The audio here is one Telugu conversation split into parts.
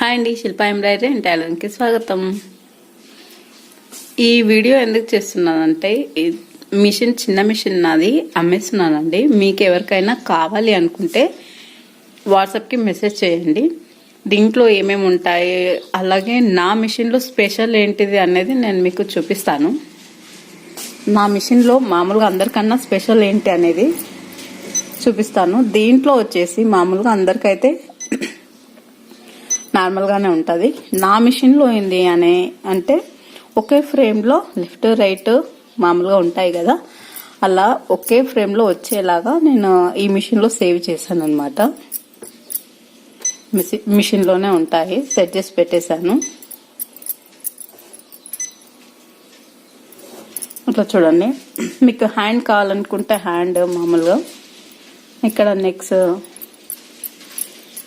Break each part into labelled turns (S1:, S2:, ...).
S1: హాయ్ అండి, శిల్ప ఎంబ్రాయిడరీ అండ్ టైలరింగ్కి స్వాగతం. ఈ వీడియో ఎందుకు చేస్తున్నానంటే మిషన్ చిన్న మిషన్ నాది అమ్మేస్తున్నానండి. మీకు ఎవరికైనా కావాలి అనుకుంటే వాట్సాప్కి మెసేజ్ చేయండి. దీంట్లో ఏమేమి ఉంటాయి, అలాగే నా మిషన్లో స్పెషల్ ఏంటిది అనేది నేను మీకు చూపిస్తాను. నా మిషన్లో మామూలుగా అందరికన్నా స్పెషల్ ఏంటి అనేది చూపిస్తాను. దీంట్లో వచ్చేసి మామూలుగా అందరికైతే నార్మల్గానే ఉంటుంది. నా మిషన్లో ఏంది అంటే ఒకే ఫ్రేమ్లో లెఫ్ట్ రైట్ మామూలుగా ఉంటాయి కదా, అలా ఒకే ఫ్రేమ్లో వచ్చేలాగా నేను ఈ మిషన్లో సేవ్ చేశాను అనమాట. మిషన్లోనే ఉంటాయి, సెట్ చేసి పెట్టేశాను. ఇట్లా చూడండి. మీకు హ్యాండ్ కావాలనుకుంటే హ్యాండ్ మామూలుగా ఇక్కడ నెక్స్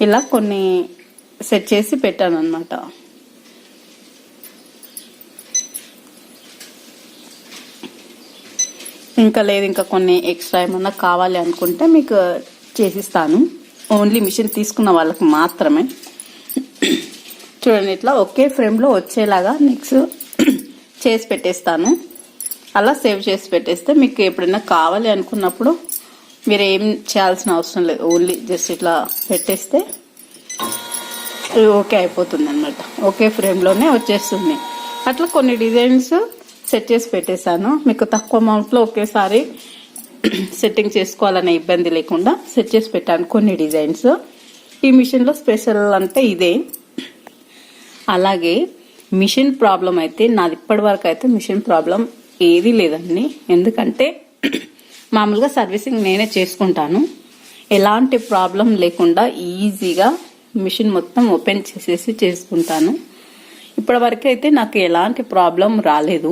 S1: ఇలా కొన్ని సెట్ చేసి పెట్టాను అనమాట. ఇంకా లేదు, ఇంకా కొన్ని ఎక్స్ట్రా ఏమన్నా కావాలి అనుకుంటే మీకు చేసిస్తాను. ఓన్లీ మిషన్ తీసుకున్న వాళ్ళకి మాత్రమే. చూడండి, ఇట్లా ఒకే ఫ్రేమ్లో వచ్చేలాగా నెక్స్ట్ చేసి పెట్టేస్తాను. అలా సేవ్ చేసి పెట్టేస్తే మీకు ఎప్పుడైనా కావాలి అనుకున్నప్పుడు మీరు ఏం చేయాల్సిన అవసరం లేదు. ఓన్లీ జస్ట్ ఇట్లా పెట్టేస్తే ఓకే అయిపోతుంది అనమాట. ఒకే ఫ్రేమ్లోనే వచ్చేస్తుంది. అట్లా కొన్ని డిజైన్స్ సెట్ చేసి పెట్టేశాను. మీకు తక్కువ అమౌంట్లో ఒకేసారి సెట్టింగ్ చేసుకోవాలనే ఇబ్బంది లేకుండా సెట్ చేసి పెట్టాను కొన్ని డిజైన్స్. ఈ మిషన్లో స్పెషల్ అంటే ఇదే. అలాగే మిషన్ ప్రాబ్లం అయితే నాది ఇప్పటి వరకు అయితే మిషన్ ప్రాబ్లం ఏదీ లేదండి. ఎందుకంటే మామూలుగా సర్వీసింగ్ నేనే చేసుకుంటాను. ఎలాంటి ప్రాబ్లం లేకుండా ఈజీగా మిషన్ మొత్తం ఓపెన్ చేసేసి చేసుకుంటాను. ఇప్పటి వరకు అయితే నాకు ఎలాంటి ప్రాబ్లం రాలేదు.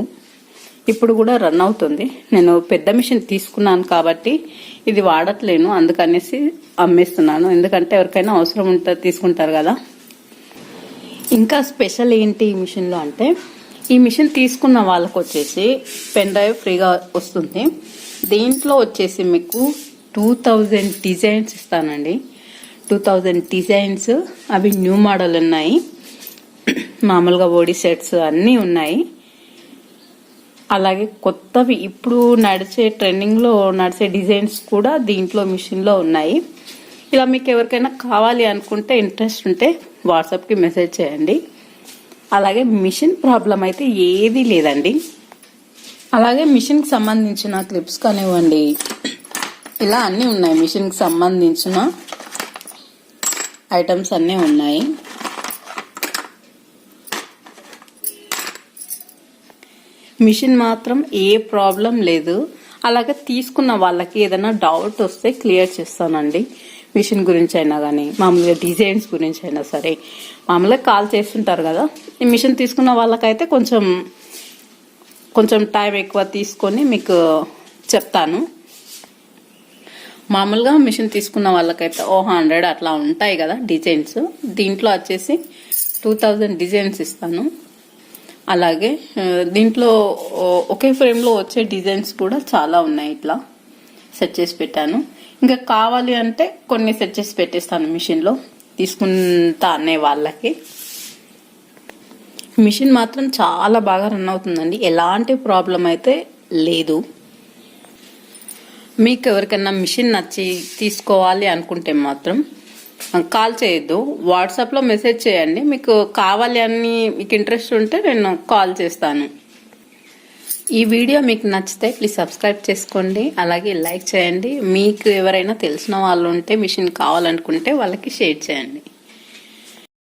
S1: ఇప్పుడు కూడా రన్ అవుతుంది. నేను పెద్ద మిషన్ తీసుకున్నాను కాబట్టి ఇది వాడట్లేను, అందుకనేసి అమ్మేస్తున్నాను. ఎందుకంటే ఎవరికైనా అవసరం ఉంటే తీసుకుంటారు కదా. ఇంకా స్పెషల్ ఏంటి ఈ మిషన్లో అంటే, ఈ మిషన్ తీసుకున్న వాళ్ళకు వచ్చేసి పెన్ డ్రైవ్ ఫ్రీగా వస్తుంది. దీంట్లో వచ్చేసి మీకు 2000 డిజైన్స్ ఇస్తానండి. 2000 డిజైన్స్, అవి న్యూ మోడల్ ఉన్నాయి. మామూలుగా బోడీ సెట్స్ అన్నీ ఉన్నాయి. అలాగే కొత్తవి ఇప్పుడు ట్రెండింగ్లో నడిచే డిజైన్స్ కూడా దీంట్లో మిషన్లో ఉన్నాయి. ఇలా మీకు ఎవరికైనా కావాలి అనుకుంటే, ఇంట్రెస్ట్ ఉంటే వాట్సాప్కి మెసేజ్ చేయండి. అలాగే మిషన్ ప్రాబ్లం అయితే ఏదీ లేదండి. అలాగే మిషన్కి సంబంధించిన క్లిప్స్ కానివ్వండి, ఇలా అన్నీ ఉన్నాయి. మిషన్కి సంబంధించిన ఐటమ్స్ అన్నీ ఉన్నాయి. మిషన్ మాత్రం ఏ ప్రాబ్లం లేదు. అలాగే తీసుకున్న వాళ్ళకి ఏదైనా డౌట్ వస్తే క్లియర్ చేస్తానండి. మిషన్ గురించి అయినా కానీ, మామూలుగా డిజైన్స్ గురించి అయినా సరే. మామూలుగా కాల్ చేస్తుంటారు కదా, ఈ మిషన్ తీసుకున్న వాళ్ళకైతే కొంచెం టైం ఎక్కువ తీసుకొని మీకు చెప్తాను. మామూలుగా మిషన్ తీసుకున్న వాళ్ళకైతే 100 అట్లా ఉంటాయి కదా డిజైన్స్. దీంట్లో వచ్చేసి 2000 డిజైన్స్ ఇస్తాను. అలాగే దీంట్లో ఒకే ఫ్రేమ్లో వచ్చే డిజైన్స్ కూడా చాలా ఉన్నాయి. ఇట్లా సెట్ చేసి పెట్టాను. ఇంకా కావాలి అంటే కొన్ని సెట్ చేసి పెట్టేస్తాను మిషన్లో తీసుకుంటా అనే వాళ్ళకి. మిషన్ మాత్రం చాలా బాగా రన్ అవుతుందండి. ఎలాంటి ప్రాబ్లం అయితే లేదు. మీకు ఎవరికైనా మిషన్ నచ్చి తీసుకోవాలి అనుకుంటే మాత్రం కాల్ చేయొద్దు, వాట్సాప్లో మెసేజ్ చేయండి. మీకు కావాలి అని మీకు ఇంట్రెస్ట్ ఉంటే నేను కాల్ చేస్తాను. ఈ వీడియో మీకు నచ్చితే ప్లీజ్ సబ్స్క్రైబ్ చేసుకోండి. అలాగే లైక్ చేయండి. మీకు ఎవరైనా తెలిసిన వాళ్ళు ఉంటే మిషన్ కావాలనుకుంటే వాళ్ళకి షేర్ చేయండి.